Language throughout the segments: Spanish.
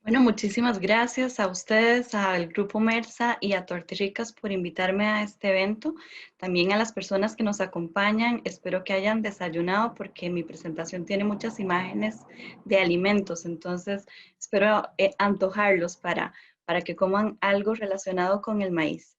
Bueno, muchísimas gracias a ustedes, al Grupo Mersa y a Tortirricas por invitarme a este evento. También a las personas que nos acompañan, espero que hayan desayunado porque mi presentación tiene muchas imágenes de alimentos, entonces espero antojarlos para que coman algo relacionado con el maíz.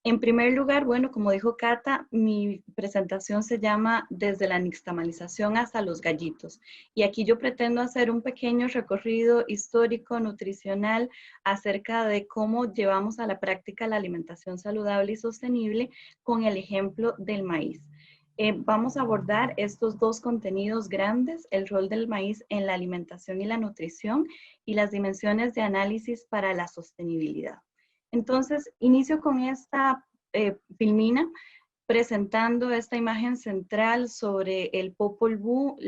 En primer lugar, bueno, como dijo Cata, mi presentación se llama Desde la nixtamalización hasta los gallitos. Y aquí yo pretendo hacer un pequeño recorrido histórico, nutricional, acerca de cómo llevamos a la práctica la alimentación saludable y sostenible con el ejemplo del maíz. Vamos a abordar estos dos contenidos grandes, el rol del maíz en la alimentación y la nutrición y las dimensiones de análisis para la sostenibilidad. Entonces, inicio con esta filmina presentando esta imagen central sobre el Popol Vuh,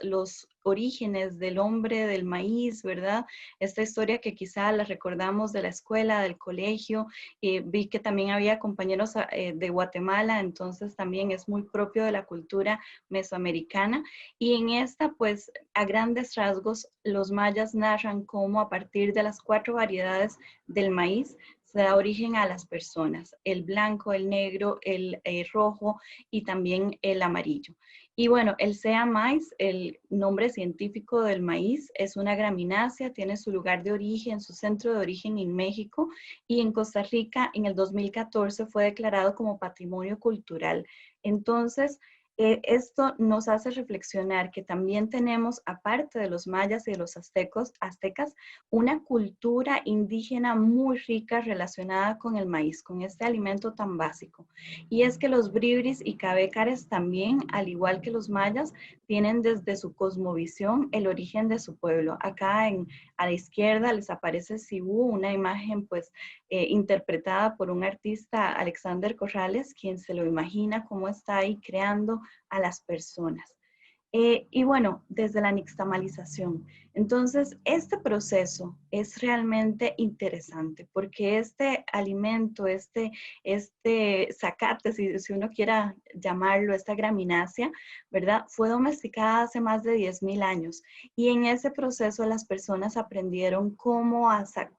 los orígenes del hombre del maíz, ¿verdad? Esta historia que quizá la recordamos de la escuela, del colegio, vi que también había compañeros de Guatemala, entonces también es muy propio de la cultura mesoamericana. Y en esta, pues, a grandes rasgos, los mayas narran cómo a partir de las 4 variedades del maíz, se da origen a las personas, el blanco, el negro, el rojo y también el amarillo. Y bueno, el sea maíz, el nombre científico del maíz, es una graminácea, tiene su lugar de origen, su centro de origen en México y en Costa Rica en el 2014 fue declarado como patrimonio cultural. Entonces, esto nos hace reflexionar que también tenemos, aparte de los mayas y de los aztecas, una cultura indígena muy rica relacionada con el maíz, con este alimento tan básico. Y es que los bribris y cabécares también, al igual que los mayas, tienen desde su cosmovisión el origen de su pueblo. Acá a la izquierda les aparece Cibú, una imagen pues interpretada por un artista, Alexander Corrales, quien se lo imagina cómo está ahí creando a las personas. Y bueno, desde la nixtamalización. Entonces, este proceso es realmente interesante porque este alimento, este zacate, si uno quiera llamarlo, esta graminácea, ¿verdad? Fue domesticada hace más de 10.000 años y en ese proceso las personas aprendieron cómo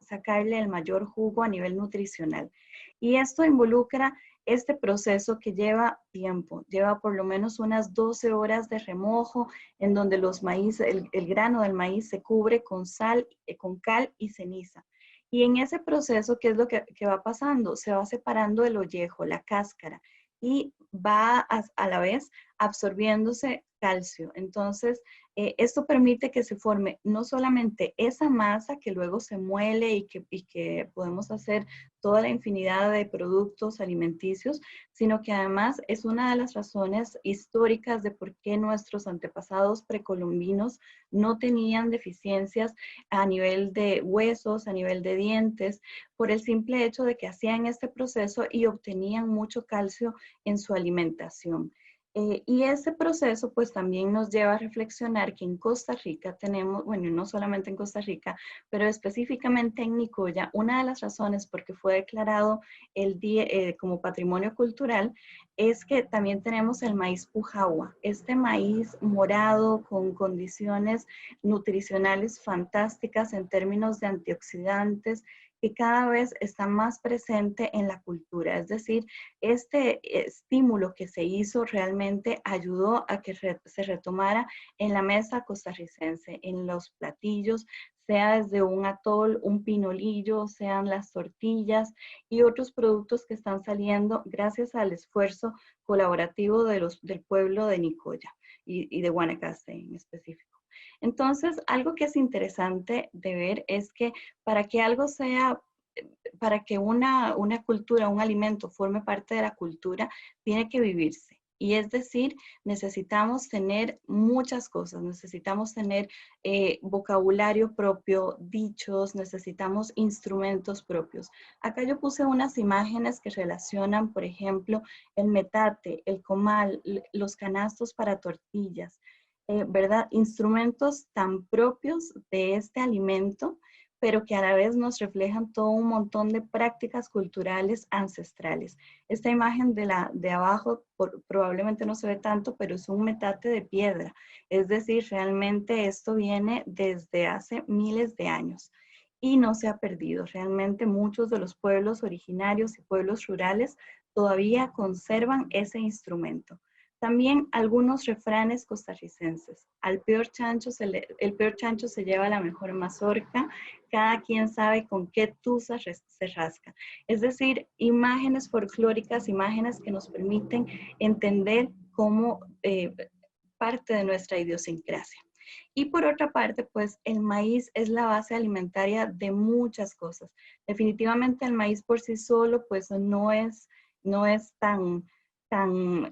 sacarle el mayor jugo a nivel nutricional. Y esto involucra este proceso que lleva tiempo, lleva por lo menos unas 12 horas de remojo en donde el grano del maíz se cubre con sal, con cal y ceniza. Y en ese proceso, ¿qué es lo que va pasando? Se va separando el ollejo, la cáscara, y va a la vez absorbiéndose calcio. Entonces, esto permite que se forme no solamente esa masa que luego se muele y que podemos hacer toda la infinidad de productos alimenticios, sino que además es una de las razones históricas de por qué nuestros antepasados precolombinos no tenían deficiencias a nivel de huesos, a nivel de dientes, por el simple hecho de que hacían este proceso y obtenían mucho calcio en su alimentación. Y ese proceso pues también nos lleva a reflexionar que en Costa Rica tenemos, bueno, no solamente en Costa Rica, pero específicamente en Nicoya, una de las razones por qué fue declarado el día, como patrimonio cultural es que también tenemos el maíz pujagua, este maíz morado con condiciones nutricionales fantásticas en términos de antioxidantes, que cada vez está más presente en la cultura. Es decir, este estímulo que se hizo realmente ayudó a que se retomara en la mesa costarricense, en los platillos, sea desde un atol, un pinolillo, sean las tortillas y otros productos que están saliendo gracias al esfuerzo colaborativo del pueblo de Nicoya y de Guanacaste en específico. Entonces, algo que es interesante de ver es que para que algo sea, para que una cultura, un alimento forme parte de la cultura, tiene que vivirse. Y es decir, necesitamos tener muchas cosas, necesitamos tener vocabulario propio, dichos, necesitamos instrumentos propios. Acá yo puse unas imágenes que relacionan, por ejemplo, el metate, el comal, los canastos para tortillas, ¿verdad? Instrumentos tan propios de este alimento, pero que a la vez nos reflejan todo un montón de prácticas culturales ancestrales. Esta imagen de abajo probablemente no se ve tanto, pero es un metate de piedra. Es decir, realmente esto viene desde hace miles de años. y no se ha perdido. Realmente muchos de los pueblos originarios y pueblos rurales todavía conservan ese instrumento. También algunos refranes costarricenses. El peor chancho se lleva la mejor mazorca, cada quien sabe con qué tusa se rasca. Es decir, imágenes folclóricas, imágenes que nos permiten entender cómo parte de nuestra idiosincrasia. Y por otra parte, pues el maíz es la base alimentaria de muchas cosas. Definitivamente el maíz por sí solo, pues no es tan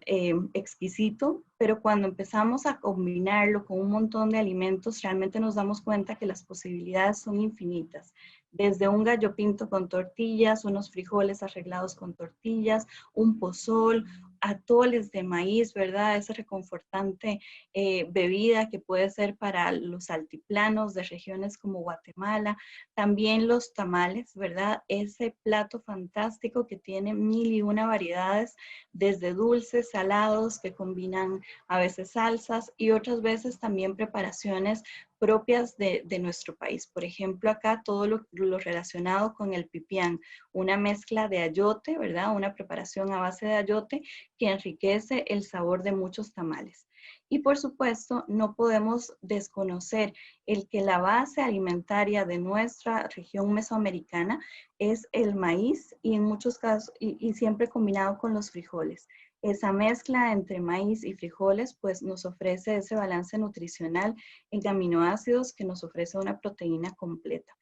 exquisito, pero cuando empezamos a combinarlo con un montón de alimentos, realmente nos damos cuenta que las posibilidades son infinitas. Desde un gallo pinto con tortillas, unos frijoles arreglados con tortillas, un pozol, atoles de maíz, ¿verdad? Esa reconfortante bebida que puede ser para los altiplanos de regiones como Guatemala. También los tamales, ¿verdad? Ese plato fantástico que tiene mil y una variedades, desde dulces, salados, que combinan a veces salsas y otras veces también preparaciones propias de nuestro país. Por ejemplo, acá todo lo relacionado con el pipián, una mezcla de ayote, ¿verdad? Una preparación a base de ayote que enriquece el sabor de muchos tamales. Y por supuesto, no podemos desconocer el que la base alimentaria de nuestra región mesoamericana es el maíz y en muchos casos, y siempre combinado con los frijoles. Esa mezcla entre maíz y frijoles pues nos ofrece ese balance nutricional en aminoácidos que nos ofrece una proteína completa.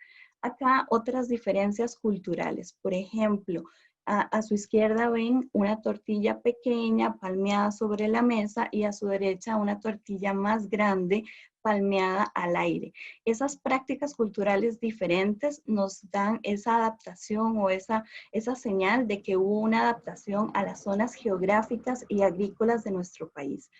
Acá otras diferencias culturales, por ejemplo, a su izquierda ven una tortilla pequeña palmeada sobre la mesa y a su derecha una tortilla más grande palmeada al aire. Esas prácticas culturales diferentes nos dan esa adaptación o esa señal de que hubo una adaptación a las zonas geográficas y agrícolas de nuestro país.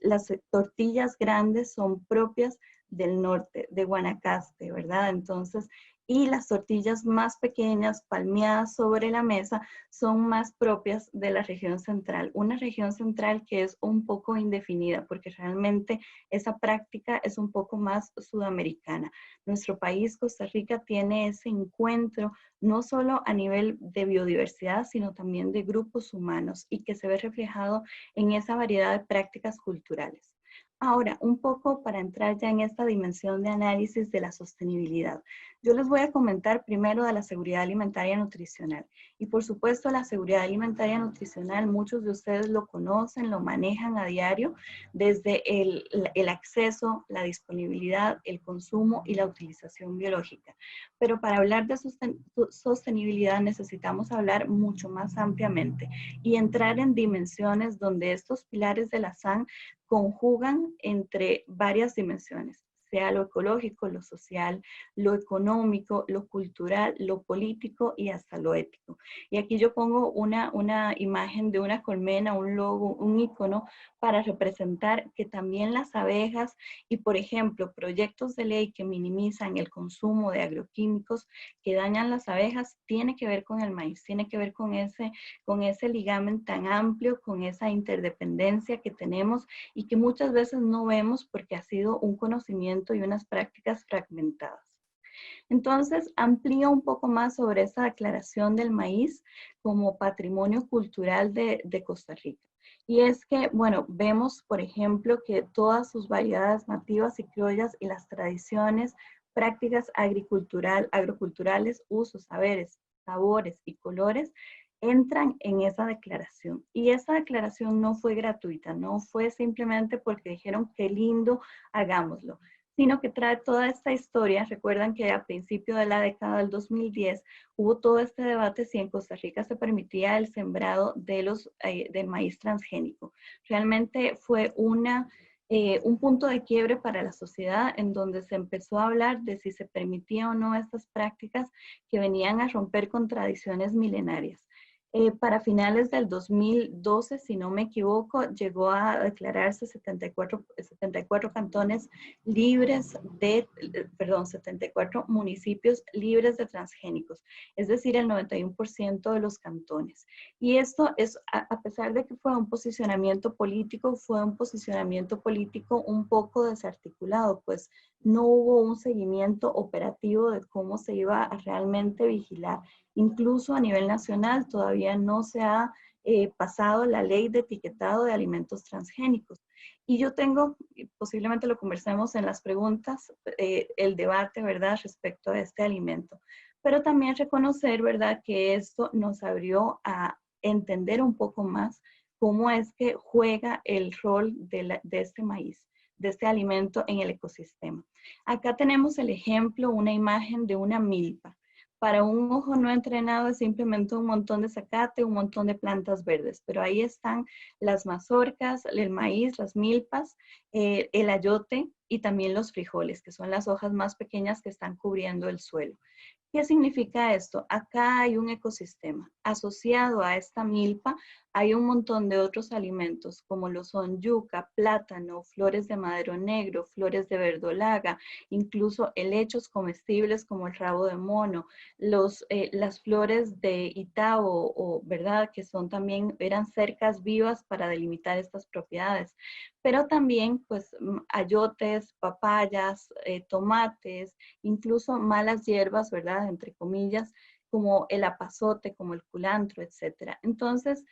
Las tortillas grandes son propias del norte, de Guanacaste, ¿verdad? Entonces, y las tortillas más pequeñas, palmeadas sobre la mesa, son más propias de la región central. Una región central que es un poco indefinida, porque realmente esa práctica es un poco más sudamericana. Nuestro país, Costa Rica, tiene ese encuentro no solo a nivel de biodiversidad, sino también de grupos humanos y que se ve reflejado en esa variedad de prácticas culturales. Ahora, un poco para entrar ya en esta dimensión de análisis de la sostenibilidad. Yo les voy a comentar primero de la seguridad alimentaria nutricional. Y por supuesto, la seguridad alimentaria nutricional, muchos de ustedes lo conocen, lo manejan a diario, desde el acceso, la disponibilidad, el consumo y la utilización biológica. Pero para hablar de sostenibilidad necesitamos hablar mucho más ampliamente y entrar en dimensiones donde estos pilares de la SAN conjugan entre varias dimensiones, sea lo ecológico, lo social, lo económico, lo cultural, lo político y hasta lo ético. Y aquí yo pongo una imagen de una colmena, un logo, un icono para representar que también las abejas y, por ejemplo, proyectos de ley que minimizan el consumo de agroquímicos que dañan las abejas, tiene que ver con el maíz, tiene que ver con ese ligamen tan amplio, con esa interdependencia que tenemos y que muchas veces no vemos porque ha sido un conocimiento y unas prácticas fragmentadas. Entonces, amplío un poco más sobre esa declaración del maíz como patrimonio cultural de Costa Rica. Y es que, bueno, vemos, por ejemplo, que todas sus variedades nativas y criollas y las tradiciones, prácticas agroculturales, usos, saberes, sabores y colores entran en esa declaración. Y esa declaración no fue gratuita, no fue simplemente porque dijeron qué lindo, hagámoslo, sino que trae toda esta historia. Recuerdan que a principio de la década del 2010 hubo todo este debate si en Costa Rica se permitía el sembrado del maíz transgénico. Realmente fue un punto de quiebre para la sociedad en donde se empezó a hablar de si se permitía o no estas prácticas que venían a romper con tradiciones milenarias. Para finales del 2012, si no me equivoco, llegó a declararse 74 cantones libres perdón, 74 municipios libres de transgénicos, es decir, el 91% de los cantones. Y esto es, a pesar de que fue un posicionamiento político un poco desarticulado, pues no hubo un seguimiento operativo de cómo se iba a realmente vigilar. Incluso a nivel nacional todavía no se ha pasado la ley de etiquetado de alimentos transgénicos. Y yo tengo, posiblemente lo conversemos en las preguntas, el debate, ¿verdad?, respecto a este alimento. Pero también reconocer, ¿verdad?, que esto nos abrió a entender un poco más cómo es que juega el rol de este maíz, de este alimento en el ecosistema. Acá tenemos el ejemplo, una imagen de una milpa. Para un ojo no entrenado es simplemente un montón de zacate, un montón de plantas verdes, pero ahí están las mazorcas, el maíz, las milpas, el ayote y también los frijoles, que son las hojas más pequeñas que están cubriendo el suelo. ¿Qué significa esto? Acá hay un ecosistema. Asociado a esta milpa hay un montón de otros alimentos, como lo son yuca, plátano, flores de madero negro, flores de verdolaga, incluso helechos comestibles como el rabo de mono, las flores de Itabo, ¿verdad? Que son también, eran cercas vivas para delimitar estas propiedades. Pero también, pues, ayotes, papayas, tomates, incluso malas hierbas, ¿verdad? Entre comillas, como el apazote, como el culantro, etcétera. Entonces,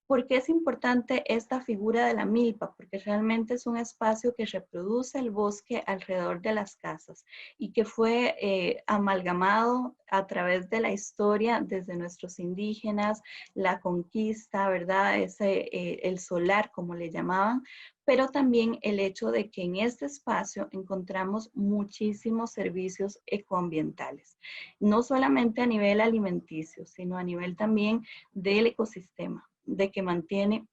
¿por qué es importante esta figura de la milpa? Porque realmente es un espacio que reproduce el bosque alrededor de las casas y que fue amalgamado a través de la historia desde nuestros indígenas, la conquista, ¿verdad? El solar, como le llamaban, pero también el hecho de que en este espacio encontramos muchísimos servicios ecoambientales, no solamente a nivel alimenticio, sino a nivel también del ecosistema, de que mantiene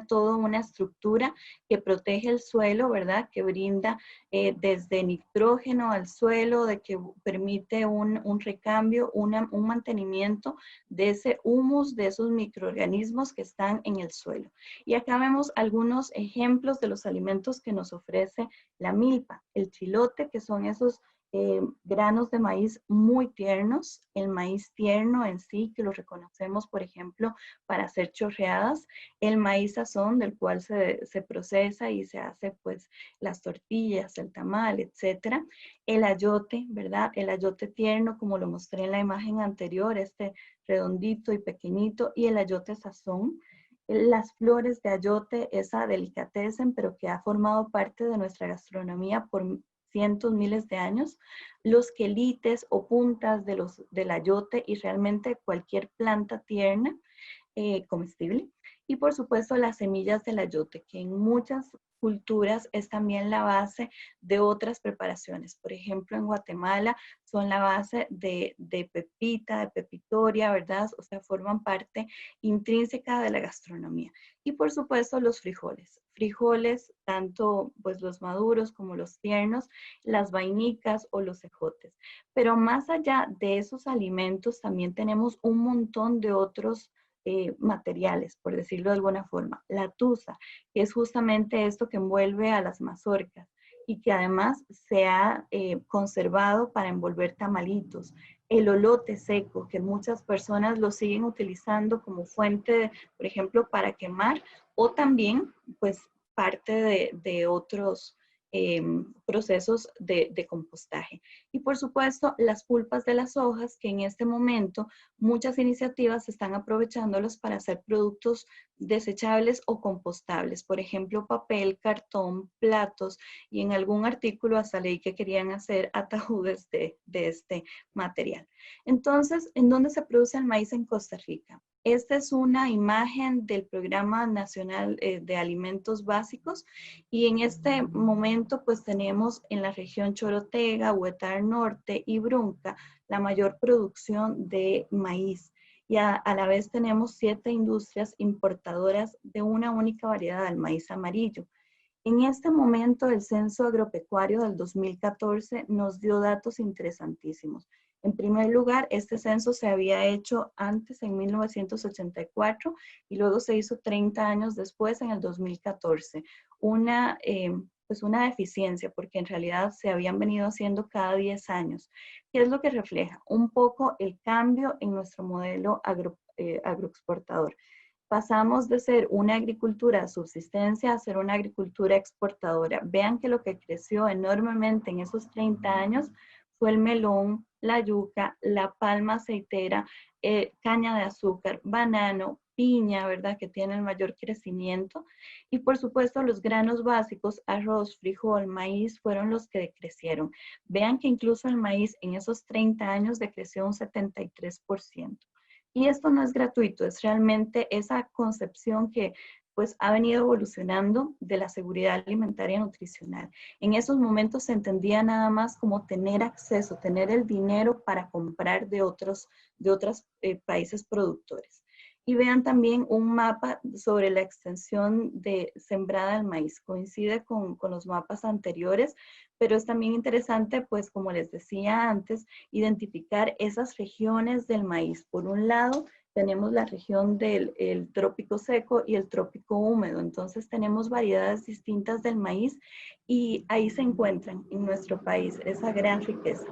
toda una estructura que protege el suelo, ¿verdad? Que brinda desde nitrógeno al suelo, de que permite un recambio, un mantenimiento de ese humus, de esos microorganismos que están en el suelo. Y acá vemos algunos ejemplos de los alimentos que nos ofrece la milpa, el chilote, que son esos granos de maíz muy tiernos, el maíz tierno en sí, que lo reconocemos, por ejemplo, para hacer chorreadas, el maíz sazón, del cual se procesa y se hace pues las tortillas, el tamal, etcétera. El ayote, ¿verdad? El ayote tierno, como lo mostré en la imagen anterior, este redondito y pequeñito, y el ayote sazón. Las flores de ayote, esa delicatessen, pero que ha formado parte de nuestra gastronomía por cientos, miles de años, los quelites o puntas del ayote y realmente cualquier planta tierna comestible. Y por supuesto las semillas del ayote, que en muchas culturas es también la base de otras preparaciones. Por ejemplo, en Guatemala son la base de pepita, de pepitoria, ¿verdad? O sea, forman parte intrínseca de la gastronomía. Y por supuesto los frijoles. Frijoles, tanto pues los maduros como los tiernos, las vainicas o los ejotes. Pero más allá de esos alimentos, también tenemos un montón de otros materiales, por decirlo de alguna forma. La tusa, que es justamente esto que envuelve a las mazorcas y que además se ha conservado para envolver tamalitos. El olote seco, que muchas personas lo siguen utilizando como fuente, por ejemplo, para quemar o también, pues, parte de otros procesos de compostaje. Y por supuesto, las pulpas de las hojas, que en este momento muchas iniciativas están aprovechándolos para hacer productos desechables o compostables, por ejemplo, papel, cartón, platos, y en algún artículo hasta leí que querían hacer ataúdes de este material. Entonces, ¿en dónde se produce el maíz en Costa Rica? Esta es una imagen del Programa Nacional de Alimentos Básicos y en este momento pues tenemos en la región Chorotega, Huetar Norte y Brunca la mayor producción de maíz y a la vez tenemos 7 industrias importadoras de una única variedad del maíz amarillo. En este momento, el Censo Agropecuario del 2014 nos dio datos interesantísimos. En primer lugar, este censo se había hecho antes, en 1984, y luego se hizo 30 años después, en el 2014. Pues una deficiencia, porque en realidad se habían venido haciendo cada 10 años. ¿Qué es lo que refleja? Un poco el cambio en nuestro modelo agroexportador. pasamos de ser una agricultura de subsistencia a ser una agricultura exportadora. Vean que lo que creció enormemente en esos 30 años fue el melón, la yuca, la palma aceitera, caña de azúcar, banano, piña, ¿verdad? Que tiene el mayor crecimiento. Y por supuesto los granos básicos, arroz, frijol, maíz, fueron los que decrecieron. Vean que incluso el maíz en esos 30 años decreció un 73%. Y esto no es gratuito, es realmente esa concepción que pues ha venido evolucionando de la seguridad alimentaria y nutricional. En esos momentos se entendía nada más como tener acceso, tener el dinero para comprar de otros países productores. Y vean también un mapa sobre la extensión de sembrada del maíz. Coincide con los mapas anteriores, pero es también interesante, pues como les decía antes, identificar esas regiones del maíz. Por un lado, tenemos la región del el trópico seco y el trópico húmedo. Entonces tenemos variedades distintas del maíz y ahí se encuentran en nuestro país esa gran riqueza.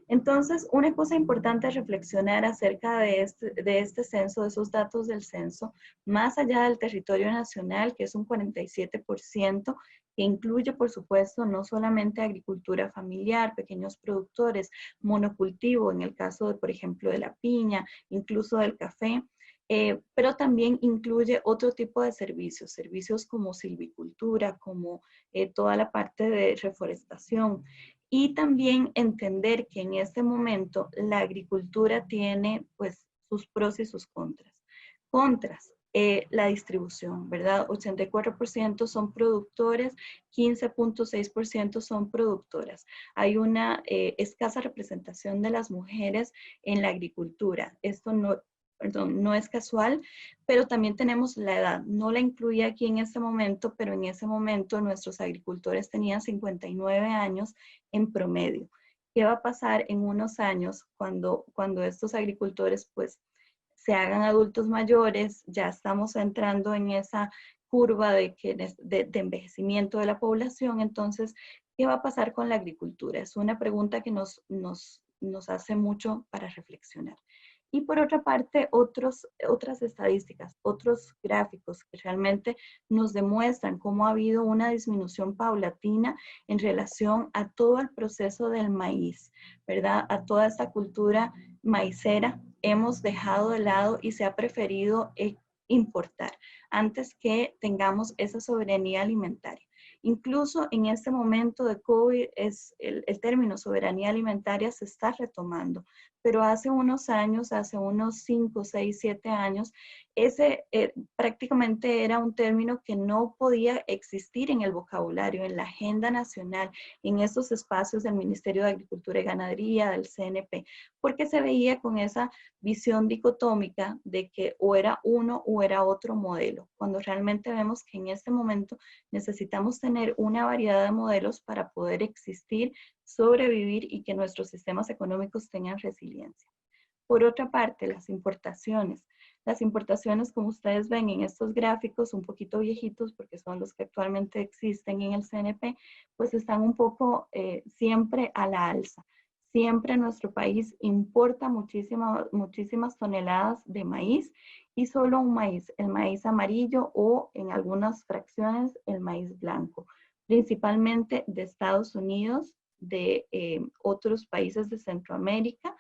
Entonces, una cosa importante es reflexionar acerca de este censo, de esos datos del censo, más allá del territorio nacional, que es un 47%, que incluye, por supuesto, no solamente agricultura familiar, pequeños productores, monocultivo, en el caso de, por ejemplo, de la piña, incluso del café, pero también incluye otro tipo de servicios, servicios como silvicultura, como toda la parte de reforestación. Y también entender que en este momento la agricultura tiene pues sus pros y sus contras. Contras, la distribución, ¿verdad? 84% son productores, 15.6% son productoras. Hay una escasa representación de las mujeres en la agricultura. Esto no es casual, pero también tenemos la edad. No la incluí aquí en este momento, pero en ese momento nuestros agricultores tenían 59 años en promedio. ¿Qué va a pasar en unos años cuando estos agricultores pues se hagan adultos mayores? Ya estamos entrando en esa curva de envejecimiento de la población. Entonces, ¿qué va a pasar con la agricultura? Es una pregunta que nos hace mucho para reflexionar. Y por otra parte, otras estadísticas, otros gráficos que realmente nos demuestran cómo ha habido una disminución paulatina en relación a todo el proceso del maíz, ¿verdad? A toda esta cultura maicera hemos dejado de lado y se ha preferido importar antes que tengamos esa soberanía alimentaria. Incluso en este momento de COVID, el término soberanía alimentaria se está retomando, pero hace unos años, hace unos 5, 6, 7 años, ese prácticamente era un término que no podía existir en el vocabulario, en la agenda nacional, en estos espacios del Ministerio de Agricultura y Ganadería, del CNP, porque se veía con esa visión dicotómica de que o era uno o era otro modelo, cuando realmente vemos que en este momento necesitamos tener una variedad de modelos para poder existir, sobrevivir y que nuestros sistemas económicos tengan resiliencia. Por otra parte, las importaciones. Las importaciones, como ustedes ven en estos gráficos, un poquito viejitos porque son los que actualmente existen en el CNP, pues están un poco siempre a la alza. Siempre nuestro país importa muchísimas toneladas de maíz y solo un maíz, el maíz amarillo o en algunas fracciones el maíz blanco, principalmente de Estados Unidos, de otros países de Centroamérica,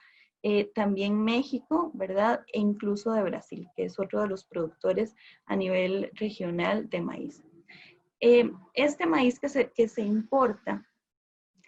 también México, ¿verdad? E incluso de Brasil, que es otro de los productores a nivel regional de maíz. Este maíz que se importa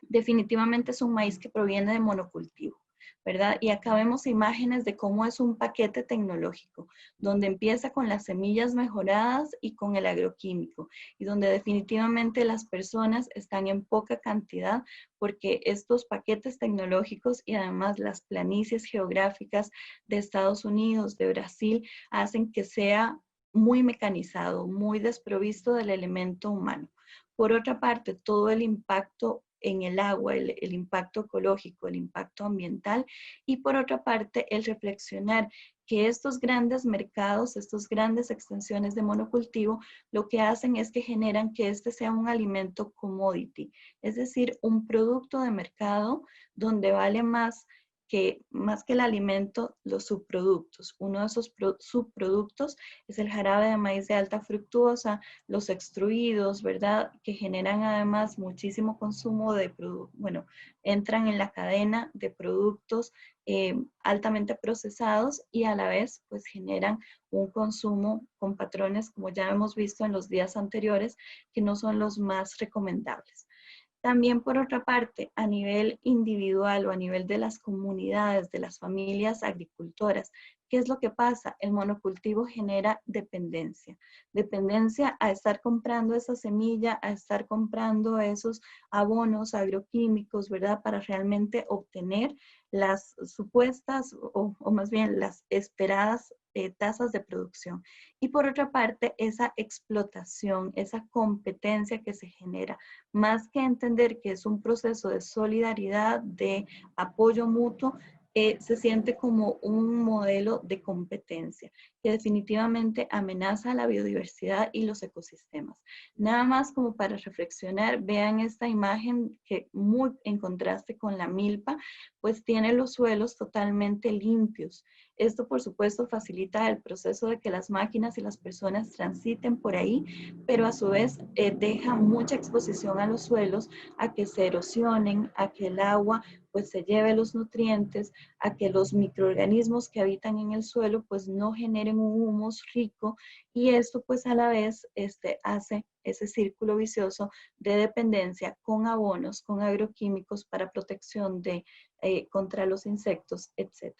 definitivamente es un maíz que proviene de monocultivo, ¿verdad? Y acá vemos imágenes de cómo es un paquete tecnológico, donde empieza con las semillas mejoradas y con el agroquímico, y donde definitivamente las personas están en poca cantidad porque estos paquetes tecnológicos y además las planicies geográficas de Estados Unidos, de Brasil, hacen que sea muy mecanizado, muy desprovisto del elemento humano. Por otra parte, todo el impacto en el agua, el impacto ecológico, el impacto ambiental, y por otra parte el reflexionar que estos grandes mercados, estas grandes extensiones de monocultivo, lo que hacen es que generan que este sea un alimento commodity, es decir, un producto de mercado donde vale más que más que el alimento, los subproductos. Uno de esos subproductos es el jarabe de maíz de alta fructuosa, los extruidos, ¿verdad? Que generan además muchísimo consumo de productos, bueno, entran en la cadena de productos altamente procesados y a la vez pues generan un consumo con patrones, como ya hemos visto en los días anteriores, que no son los más recomendables. También, por otra parte, a nivel individual o a nivel de las comunidades, de las familias agricultoras, ¿qué es lo que pasa? El monocultivo genera dependencia. Dependencia a estar comprando esa semilla, a estar comprando esos abonos agroquímicos, ¿verdad? Para realmente obtener las supuestas o más bien las esperadas tasas de producción. Y por otra parte, esa explotación, esa competencia que se genera, más que entender que es un proceso de solidaridad, de apoyo mutuo, se siente como un modelo de competencia que definitivamente amenaza la biodiversidad y los ecosistemas. Nada más como para reflexionar, vean esta imagen que muy en contraste con la milpa, pues tiene los suelos totalmente limpios. Esto, por supuesto, facilita el proceso de que las máquinas y las personas transiten por ahí, pero a su vez deja mucha exposición a los suelos, a que se erosionen, a que el agua pues se lleve los nutrientes, a que los microorganismos que habitan en el suelo pues no generen un humus rico y esto pues a la vez hace ese círculo vicioso de dependencia con abonos, con agroquímicos para protección contra los insectos, etc.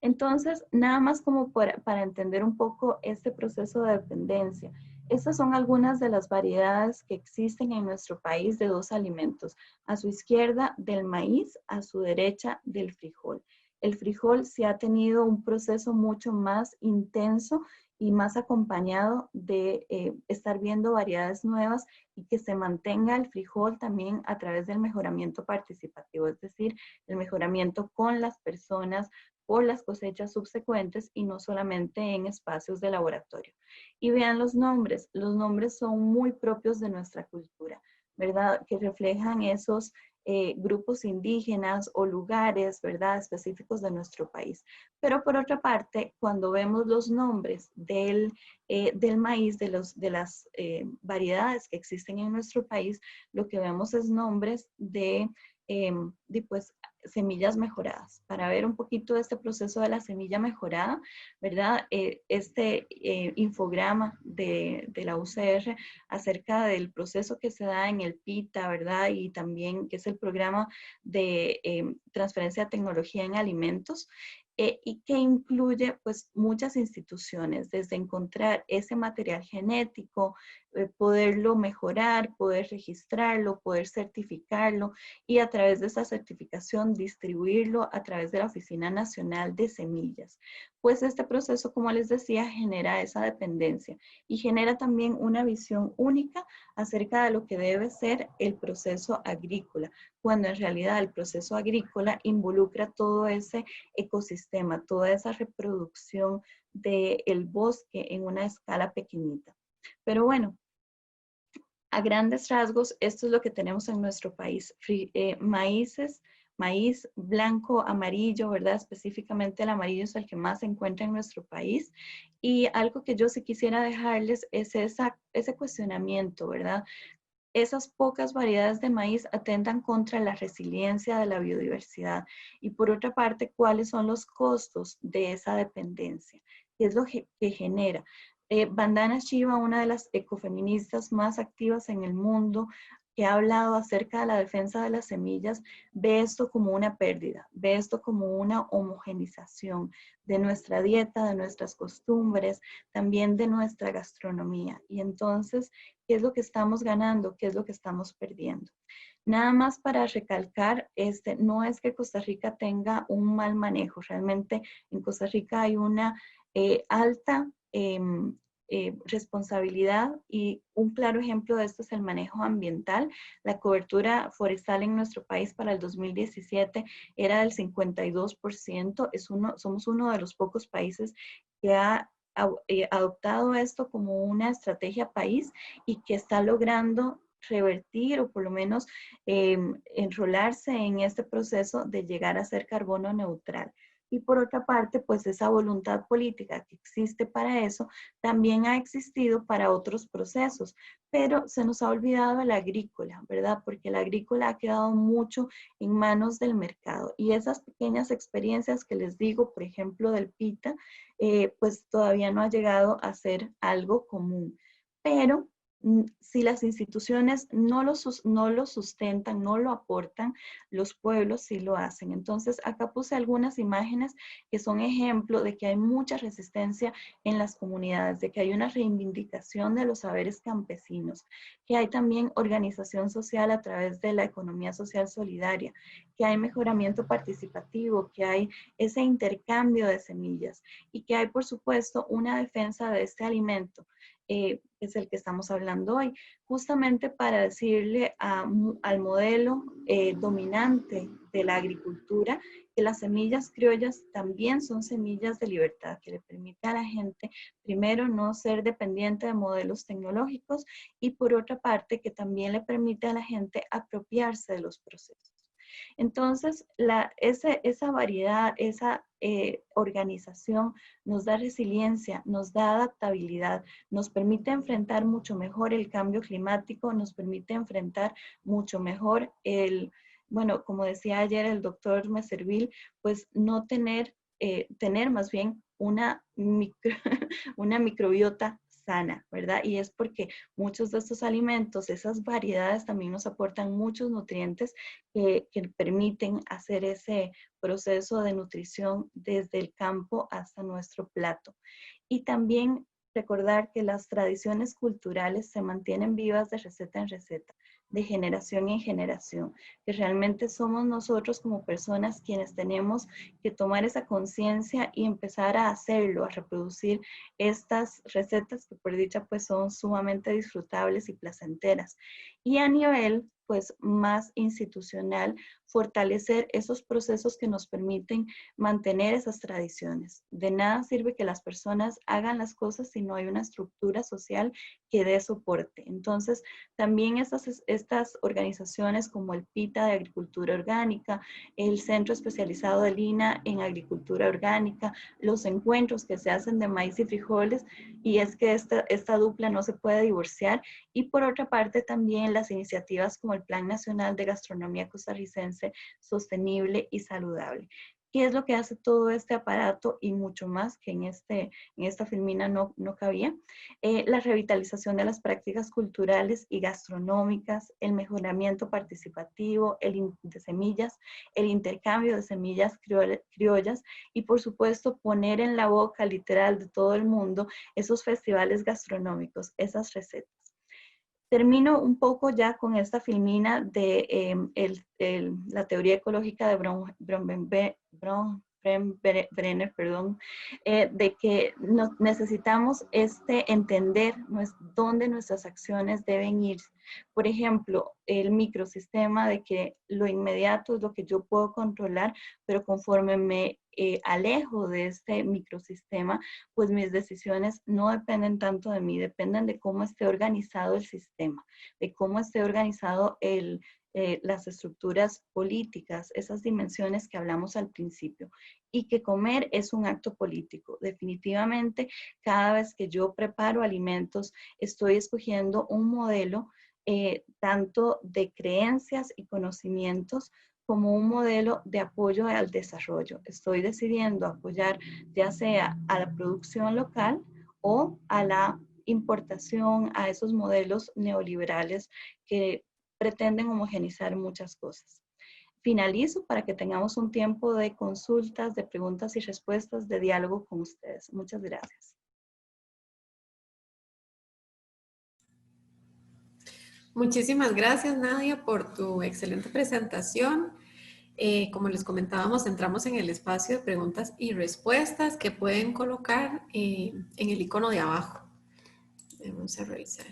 Entonces, nada más como para entender un poco este proceso de dependencia. Estas son algunas de las variedades que existen en nuestro país de dos alimentos. A su izquierda del maíz, a su derecha del frijol. El frijol sí ha tenido un proceso mucho más intenso y más acompañado de estar viendo variedades nuevas y que se mantenga el frijol también a través del mejoramiento participativo, es decir, el mejoramiento con las personas, por las cosechas subsecuentes y no solamente en espacios de laboratorio. Y vean los nombres son muy propios de nuestra cultura, ¿verdad? Que reflejan esos grupos indígenas o lugares, ¿verdad? Específicos de nuestro país. Pero por otra parte, cuando vemos los nombres del maíz, de las variedades que existen en nuestro país, lo que vemos es nombres pues, semillas mejoradas. Para ver un poquito de este proceso de la semilla mejorada, ¿verdad? Infograma de la UCR acerca del proceso que se da en el PITA, ¿verdad? Y también que es el programa de transferencia de tecnología en alimentos. Y que incluye pues muchas instituciones, desde encontrar ese material genético, poderlo mejorar, poder registrarlo, poder certificarlo y a través de esa certificación distribuirlo a través de la Oficina Nacional de Semillas. Pues este proceso, como les decía, genera esa dependencia y genera también una visión única acerca de lo que debe ser el proceso agrícola, cuando en realidad el proceso agrícola involucra todo ese ecosistema, toda esa reproducción del bosque en una escala pequeñita. Pero bueno, a grandes rasgos, esto es lo que tenemos en nuestro país. Maíz blanco, amarillo, ¿verdad? Específicamente el amarillo es el que más se encuentra en nuestro país. Y algo que yo sí quisiera dejarles es ese cuestionamiento, ¿verdad? Esas pocas variedades de maíz atentan contra la resiliencia de la biodiversidad. Y por otra parte, ¿cuáles son los costos de esa dependencia? ¿Qué es lo que genera? Vandana Shiva, una de las ecofeministas más activas en el mundo, que ha hablado acerca de la defensa de las semillas, ve esto como una pérdida, ve esto como una homogenización de nuestra dieta, de nuestras costumbres, también de nuestra gastronomía. Y entonces, ¿qué es lo que estamos ganando? ¿Qué es lo que estamos perdiendo? Nada más para recalcar, no es que Costa Rica tenga un mal manejo, realmente en Costa Rica hay una alta responsabilidad y un claro ejemplo de esto es el manejo ambiental. La cobertura forestal en nuestro país para el 2017 era del 52%, somos uno de los pocos países que ha adoptado esto como una estrategia país y que está logrando revertir o por lo menos enrolarse en este proceso de llegar a ser carbono neutral. Y por otra parte, pues esa voluntad política que existe para eso también ha existido para otros procesos, pero se nos ha olvidado el agrícola, ¿verdad? Porque el agrícola ha quedado mucho en manos del mercado y esas pequeñas experiencias que les digo, por ejemplo, del PITA, pues todavía no ha llegado a ser algo común. Pero si las instituciones no lo sustentan, no lo aportan, los pueblos sí lo hacen. Entonces, acá puse algunas imágenes que son ejemplo de que hay mucha resistencia en las comunidades, de que hay una reivindicación de los saberes campesinos, que hay también organización social a través de la economía social solidaria, que hay mejoramiento participativo, que hay ese intercambio de semillas y que hay, por supuesto, una defensa de este alimento. Es el que estamos hablando hoy, justamente para decirle al modelo dominante de la agricultura que las semillas criollas también son semillas de libertad, que le permite a la gente, primero, no ser dependiente de modelos tecnológicos y por otra parte, que también le permite a la gente apropiarse de los procesos. Entonces, esa variedad, esa organización nos da resiliencia, nos da adaptabilidad, nos permite enfrentar mucho mejor el cambio climático, nos permite enfrentar mucho mejor bueno, como decía ayer el doctor Meservil, pues no tener más bien una microbiota sana, ¿verdad? Y es porque muchos de estos alimentos, esas variedades también nos aportan muchos nutrientes que permiten hacer ese proceso de nutrición desde el campo hasta nuestro plato. Y también recordar que las tradiciones culturales se mantienen vivas de receta en receta, de generación en generación, que realmente somos nosotros como personas quienes tenemos que tomar esa conciencia y empezar a hacerlo, a reproducir estas recetas que por dicha pues son sumamente disfrutables y placenteras. Y a nivel pues más institucional, fortalecer esos procesos que nos permiten mantener esas tradiciones. De nada sirve que las personas hagan las cosas si no hay una estructura social que dé soporte. Entonces, también estas organizaciones como el PITA de Agricultura Orgánica, el Centro Especializado de Lina en Agricultura Orgánica, los encuentros que se hacen de maíz y frijoles, y es que esta dupla no se puede divorciar. Y por otra parte, también las iniciativas como el Plan Nacional de Gastronomía Costarricense Sostenible y Saludable. ¿Qué es lo que hace todo este aparato y mucho más que en esta filmina no cabía? La revitalización de las prácticas culturales y gastronómicas, el mejoramiento participativo, de semillas, el intercambio de semillas criollas y por supuesto poner en la boca literal de todo el mundo esos festivales gastronómicos, esas recetas. Termino un poco ya con esta filmina de la teoría ecológica de Brenner, perdón, de que necesitamos entender dónde nuestras acciones deben ir. Por ejemplo, el microsistema de que lo inmediato es lo que yo puedo controlar, pero conforme me alejo de este microsistema, pues mis decisiones no dependen tanto de mí, dependen de cómo esté organizado el sistema, de cómo esté organizado las estructuras políticas, esas dimensiones que hablamos al principio, y que comer es un acto político. Definitivamente, cada vez que yo preparo alimentos, estoy escogiendo un modelo tanto de creencias y conocimientos como un modelo de apoyo al desarrollo. Estoy decidiendo apoyar ya sea a la producción local o a la importación, a esos modelos neoliberales que pretenden homogenizar muchas cosas. Finalizo para que tengamos un tiempo de consultas, de preguntas y respuestas, de diálogo con ustedes. Muchas gracias. Muchísimas gracias, Nadia, por tu excelente presentación. Como les comentábamos, entramos en el espacio de preguntas y respuestas que pueden colocar en el icono de abajo. Vamos a revisar.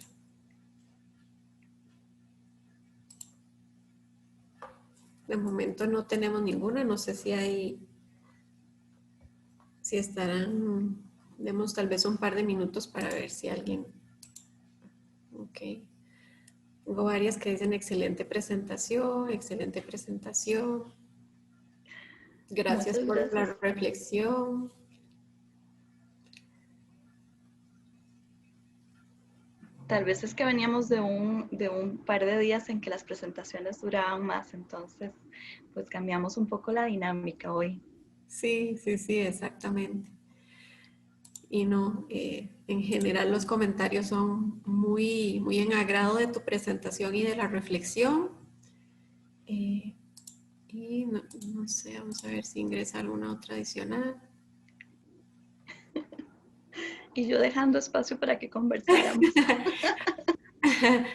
De momento no tenemos ninguna, no sé si estarán, demos tal vez un par de minutos para ver si alguien, ok. Tengo varias que dicen excelente presentación, excelente presentación. Gracias Muchas por la gracias. reflexión. Tal vez es que veníamos de un par de días en que las presentaciones duraban más, entonces pues cambiamos un poco la dinámica hoy. Sí, sí, sí, exactamente. Y no, en general los comentarios son muy, muy en agrado de tu presentación y de la reflexión. Eh, y no, no sé, vamos a ver si ingresa alguna otra adicional. Y yo dejando espacio para que conversáramos.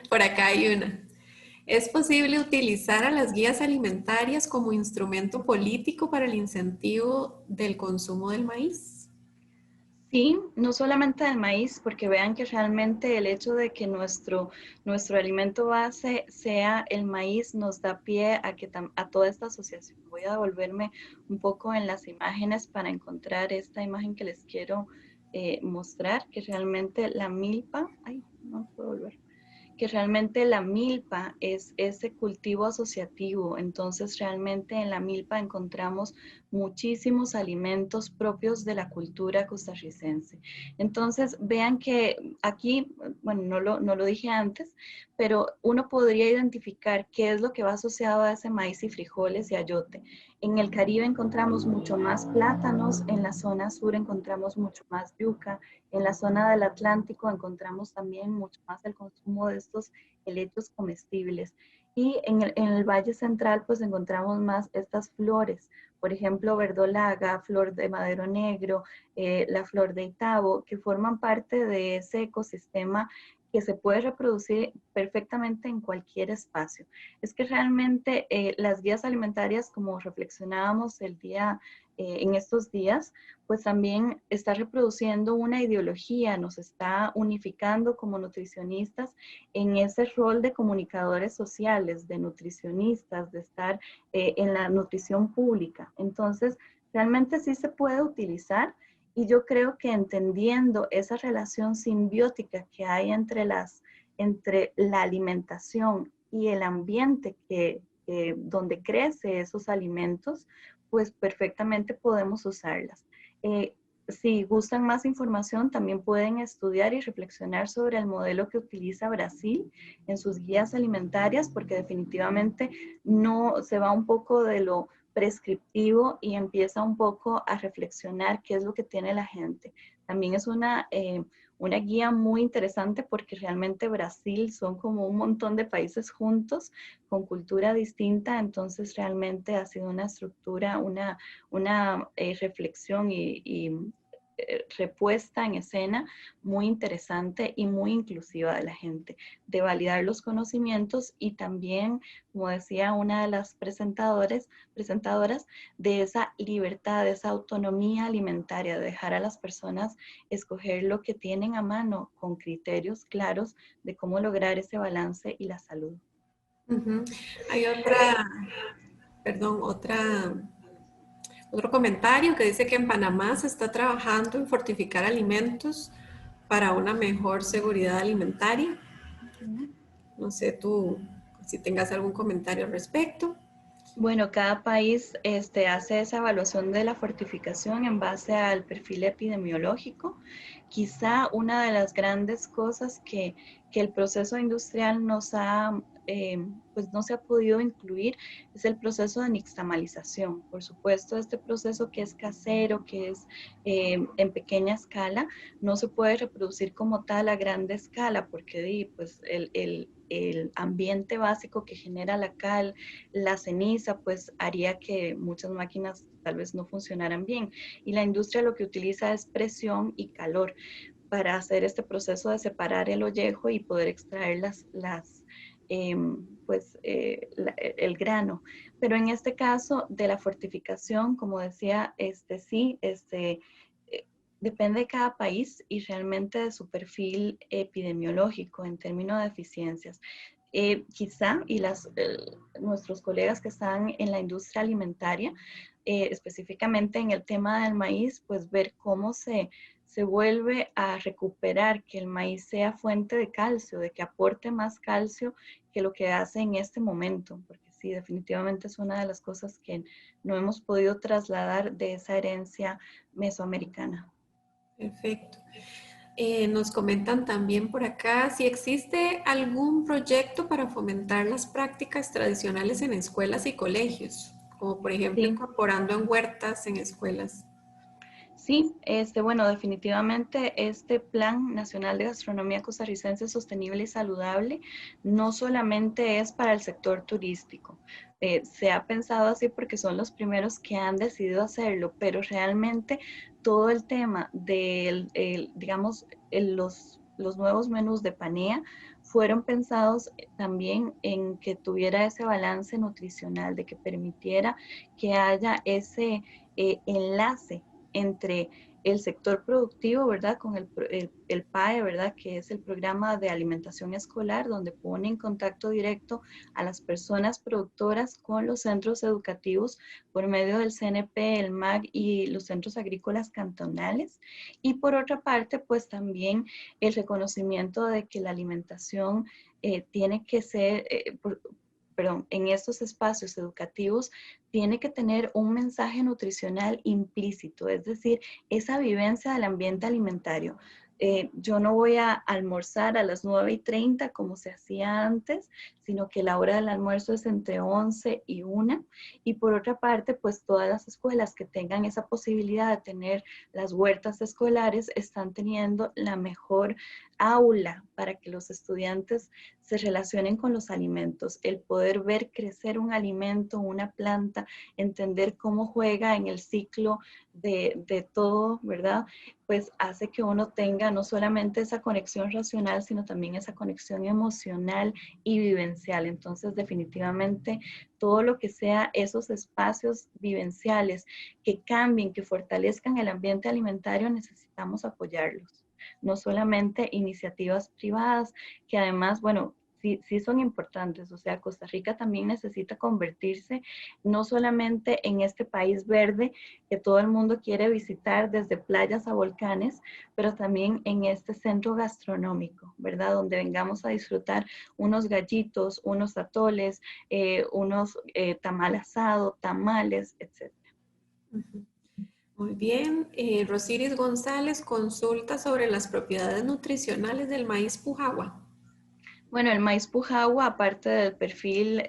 Por acá hay una. ¿Es posible utilizar a las guías alimentarias como instrumento político para el incentivo del consumo del maíz? Sí, no solamente del maíz, porque vean que realmente el hecho de que nuestro alimento base sea el maíz nos da pie a, que a toda esta asociación. Voy a devolverme un poco en las imágenes para encontrar esta imagen que les quiero mostrar, que realmente la milpa, ay, no puedo volver, que realmente la milpa es ese cultivo asociativo. Entonces, realmente en la milpa encontramos muchísimos alimentos propios de la cultura costarricense. Entonces, vean que aquí, bueno, no lo dije antes, pero uno podría identificar qué es lo que va asociado a ese maíz y frijoles y ayote. En el Caribe encontramos mucho más plátanos, en la zona sur encontramos mucho más yuca, en la zona del Atlántico encontramos también mucho más el consumo de estos helechos comestibles. Y en el Valle Central pues encontramos más estas flores, por ejemplo, verdolaga, flor de madero negro, la flor de Itabo, que forman parte de ese ecosistema que se puede reproducir perfectamente en cualquier espacio. Es que realmente las guías alimentarias, como reflexionábamos en estos días, pues también está reproduciendo una ideología, nos está unificando como nutricionistas en ese rol de comunicadores sociales, de nutricionistas, de estar en la nutrición pública. Entonces, realmente sí se puede utilizar y yo creo que entendiendo esa relación simbiótica que hay entre la alimentación y el ambiente donde crece esos alimentos, pues perfectamente podemos usarlas. Eh, si gustan más información, también pueden estudiar y reflexionar sobre el modelo que utiliza Brasil en sus guías alimentarias, porque definitivamente no se va un poco de lo prescriptivo y empieza un poco a reflexionar qué es lo que tiene la gente. También es una guía muy interesante porque realmente Brasil son como un montón de países juntos con cultura distinta, entonces realmente ha sido una estructura, una reflexión y repuesta en escena muy interesante y muy inclusiva de la gente, de validar los conocimientos y también, como decía una de las presentadoras, de esa libertad, de esa autonomía alimentaria, de dejar a las personas escoger lo que tienen a mano con criterios claros de cómo lograr ese balance y la salud. Ujú. Hay otra, perdón, otro comentario que dice que en Panamá se está trabajando en fortificar alimentos para una mejor seguridad alimentaria. No sé tú si tengas algún comentario al respecto. Bueno, cada país hace esa evaluación de la fortificación en base al perfil epidemiológico. Quizá una de las grandes cosas que el proceso industrial pues no se ha podido incluir es el proceso de nixtamalización. Por supuesto, este proceso que es casero, que es en pequeña escala, no se puede reproducir como tal a grande escala porque pues, el ambiente básico que genera la cal, la ceniza, pues haría que muchas máquinas tal vez no funcionaran bien. Y la industria lo que utiliza es presión y calor para hacer este proceso de separar el ollejo y poder extraer el grano. Pero en este caso de la fortificación, como decía, depende de cada país y realmente de su perfil epidemiológico en términos de eficiencias. Quizá, nuestros colegas que están en la industria alimentaria, específicamente en el tema del maíz, pues ver cómo se vuelve a recuperar que el maíz sea fuente de calcio, de que aporte más calcio que lo que hace en este momento, porque sí, definitivamente es una de las cosas que no hemos podido trasladar de esa herencia mesoamericana. Perfecto. Nos comentan también por acá si existe algún proyecto para fomentar las prácticas tradicionales en escuelas y colegios, como por ejemplo Sí. incorporando en huertas en escuelas. Sí, bueno, definitivamente este Plan Nacional de Gastronomía Costarricense Sostenible y Saludable no solamente es para el sector turístico. Se ha pensado así porque son los primeros que han decidido hacerlo, pero realmente todo el tema del, digamos, los nuevos menús de Panea fueron pensados también en que tuviera ese balance nutricional, de que permitiera que haya ese enlace entre el sector productivo, ¿verdad? Con el PAE, ¿verdad? Que es el programa de alimentación escolar, donde pone en contacto directo a las personas productoras con los centros educativos por medio del CNP, el MAC y los centros agrícolas cantonales. Y por otra parte, pues también el reconocimiento de que la alimentación tiene que ser, perdón, en estos espacios educativos tiene que tener un mensaje nutricional implícito, es decir, esa vivencia del ambiente alimentario. Yo no voy a almorzar a las 9:30 como se hacía antes, sino que la hora del almuerzo es entre 11 y 1. Y por otra parte, pues todas las escuelas que tengan esa posibilidad de tener las huertas escolares están teniendo la mejor aula para que los estudiantes se relacionen con los alimentos, el poder ver crecer un alimento, una planta, entender cómo juega en el ciclo de todo, ¿verdad? Pues hace que uno tenga no solamente esa conexión racional, sino también esa conexión emocional y vivencial. Entonces, definitivamente, todo lo que sea esos espacios vivenciales que cambien, que fortalezcan el ambiente alimentario, necesitamos apoyarlos. No solamente iniciativas privadas, que además, bueno, sí son importantes. O sea, Costa Rica también necesita convertirse no solamente en este país verde que todo el mundo quiere visitar desde playas a volcanes, pero también en este centro gastronómico, ¿verdad? Donde vengamos a disfrutar unos gallitos, unos atoles, unos tamal asado, tamales, etc. Ujú. Muy bien. Rosiris González consulta sobre las propiedades nutricionales del maíz pujagua. Bueno, el maíz pujagua, aparte del perfil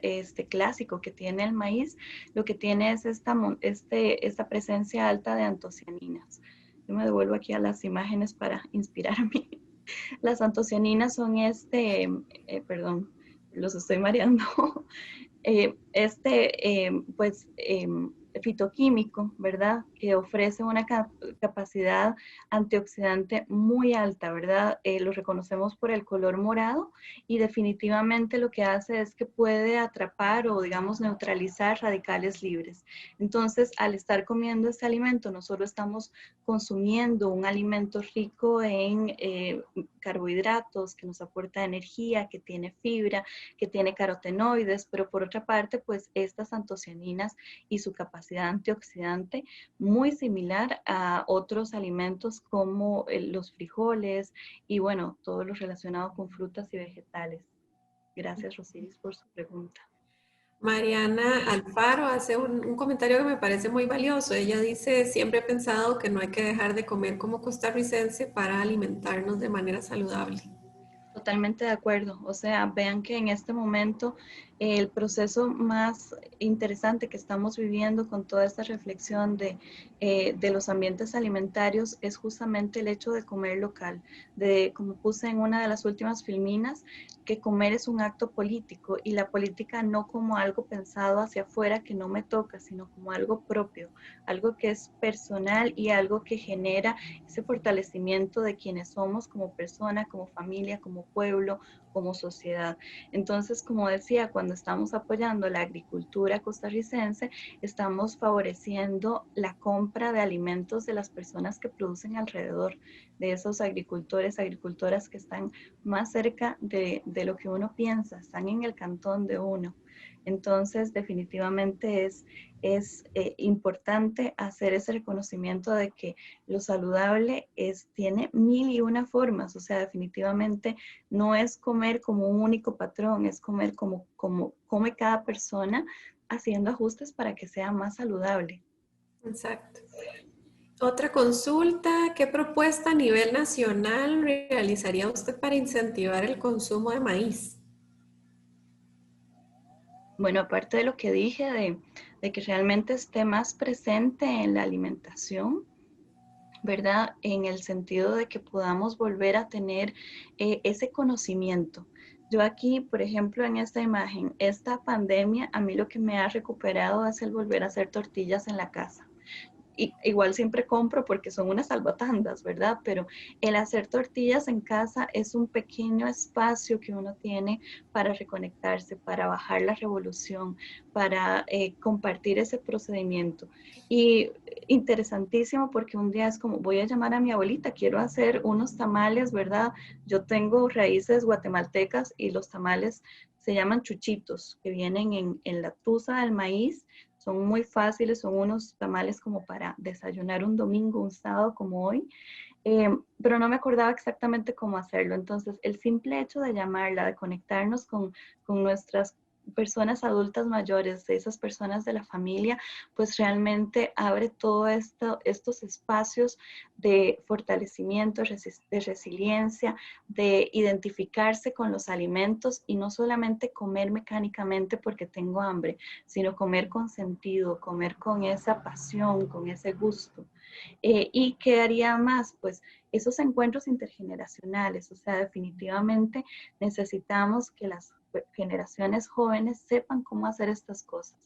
clásico que tiene el maíz, lo que tiene es esta presencia alta de antocianinas. Yo me devuelvo aquí a las imágenes para inspirarme. Las antocianinas son perdón, los estoy mareando, pues, fitoquímico, ¿verdad? Que ofrece una capacidad antioxidante muy alta, ¿verdad? Lo reconocemos por el color morado y definitivamente lo que hace es que puede atrapar o, digamos, neutralizar radicales libres. Entonces, al estar comiendo este alimento, no solo estamos consumiendo un alimento rico en carbohidratos, que nos aporta energía, que tiene fibra, que tiene carotenoides, pero por otra parte, pues estas antocianinas y su capacidad antioxidante muy similar a otros alimentos como los frijoles y bueno, todo lo relacionado con frutas y vegetales. Gracias, Rosiris, por su pregunta. Mariana Alfaro hace un comentario que me parece muy valioso. Ella dice, siempre he pensado que no hay que dejar de comer como costarricense para alimentarnos de manera saludable. Totalmente de acuerdo. O sea, vean que en este momento el proceso más interesante que estamos viviendo con toda esta reflexión de los ambientes alimentarios es justamente el hecho de comer local. De, como puse en una de las últimas filminas, que comer es un acto político y la política no como algo pensado hacia afuera que no me toca, sino como algo propio, algo que es personal y algo que genera ese fortalecimiento de quienes somos como persona, como familia, como pueblo, como sociedad. Entonces, como decía, cuando estamos apoyando la agricultura costarricense, estamos favoreciendo la compra de alimentos de las personas que producen alrededor, de esos agricultores, agricultoras que están más cerca de lo que uno piensa, están en el cantón de uno. Entonces, definitivamente es importante hacer ese reconocimiento de que lo saludable tiene mil y una formas, o sea, definitivamente no es comer como un único patrón, es comer como come cada persona, haciendo ajustes para que sea más saludable. Exacto. Otra consulta, ¿qué propuesta a nivel nacional realizaría usted para incentivar el consumo de maíz? Bueno, aparte de lo que dije, de que realmente esté más presente en la alimentación, ¿verdad? En el sentido de que podamos volver a tener ese conocimiento. Yo aquí, por ejemplo, en esta imagen, esta pandemia, a mí lo que me ha recuperado es el volver a hacer tortillas en la casa. Igual siempre compro porque son unas salvatandas, ¿verdad? Pero el hacer tortillas en casa es un pequeño espacio que uno tiene para reconectarse, para bajar la revolución, para compartir ese procedimiento. Y interesantísimo porque un día es como, voy a llamar a mi abuelita, quiero hacer unos tamales, ¿verdad? Yo tengo raíces guatemaltecas y los tamales se llaman chuchitos, que vienen en la tusa del maíz. Son muy fáciles, son unos tamales como para desayunar un domingo, un sábado como hoy, pero no me acordaba exactamente cómo hacerlo. Entonces, el simple hecho de llamarla, de conectarnos con nuestras personas adultas mayores, de esas personas de la familia, pues realmente abre todo estos espacios de fortalecimiento, de resiliencia, de identificarse con los alimentos y no solamente comer mecánicamente porque tengo hambre, sino comer con sentido, comer con esa pasión, con ese gusto. ¿Y qué haría más? Pues esos encuentros intergeneracionales, o sea, definitivamente necesitamos que las generaciones jóvenes sepan cómo hacer estas cosas.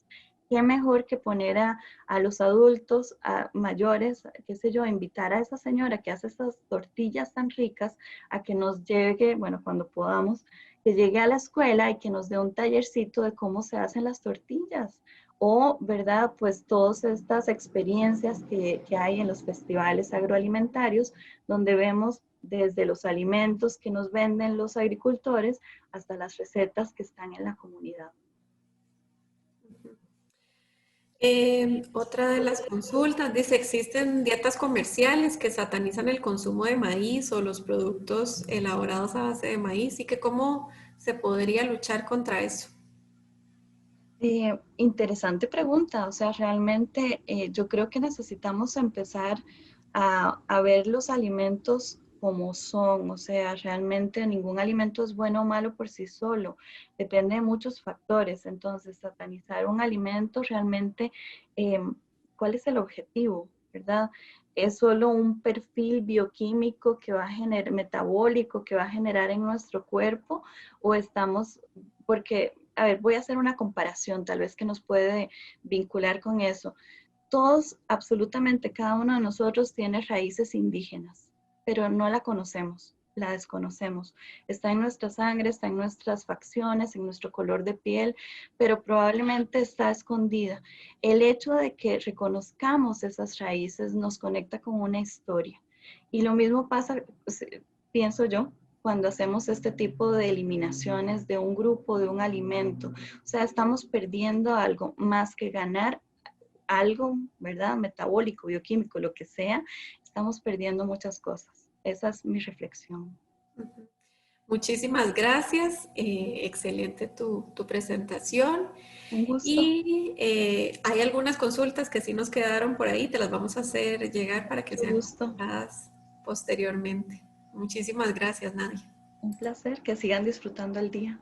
¿Qué mejor que poner a los adultos, a mayores, qué sé yo, invitar a esa señora que hace estas tortillas tan ricas a que nos llegue, bueno, cuando podamos, que llegue a la escuela y que nos dé un tallercito de cómo se hacen las tortillas? O, ¿verdad? Pues todas estas experiencias que hay en los festivales agroalimentarios, donde vemos desde los alimentos que nos venden los agricultores hasta las recetas que están en la comunidad. Otra de las consultas dice, ¿existen dietas comerciales que satanizan el consumo de maíz o los productos elaborados a base de maíz y que cómo se podría luchar contra eso? Interesante pregunta, o sea, realmente yo creo que necesitamos empezar a ver los alimentos como son, o sea, realmente ningún alimento es bueno o malo por sí solo, depende de muchos factores, entonces satanizar un alimento realmente, eh, ¿cuál es el objetivo, verdad? ¿Es solo un perfil bioquímico que va a generar, metabólico, que va a generar en nuestro cuerpo o estamos, porque a ver, voy a hacer una comparación tal vez que nos puede vincular con eso. Todos, absolutamente cada uno de nosotros tiene raíces indígenas, pero no la conocemos, la desconocemos. Está en nuestra sangre, está en nuestras facciones, en nuestro color de piel, pero probablemente está escondida. El hecho de que reconozcamos esas raíces nos conecta con una historia. Y lo mismo pasa, pues, pienso yo, cuando hacemos este tipo de eliminaciones de un grupo, de un alimento. O sea, estamos perdiendo algo más que ganar algo, ¿verdad? Metabólico, bioquímico, lo que sea, estamos perdiendo muchas cosas. Esa es mi reflexión. Ujú. Muchísimas gracias, excelente tu presentación. Un gusto. Y hay algunas consultas que sí nos quedaron por ahí, te las vamos a hacer llegar para que Mucho sean gusto. contestadas posteriormente. Muchísimas gracias, Nadia. Un placer. Que sigan disfrutando el día.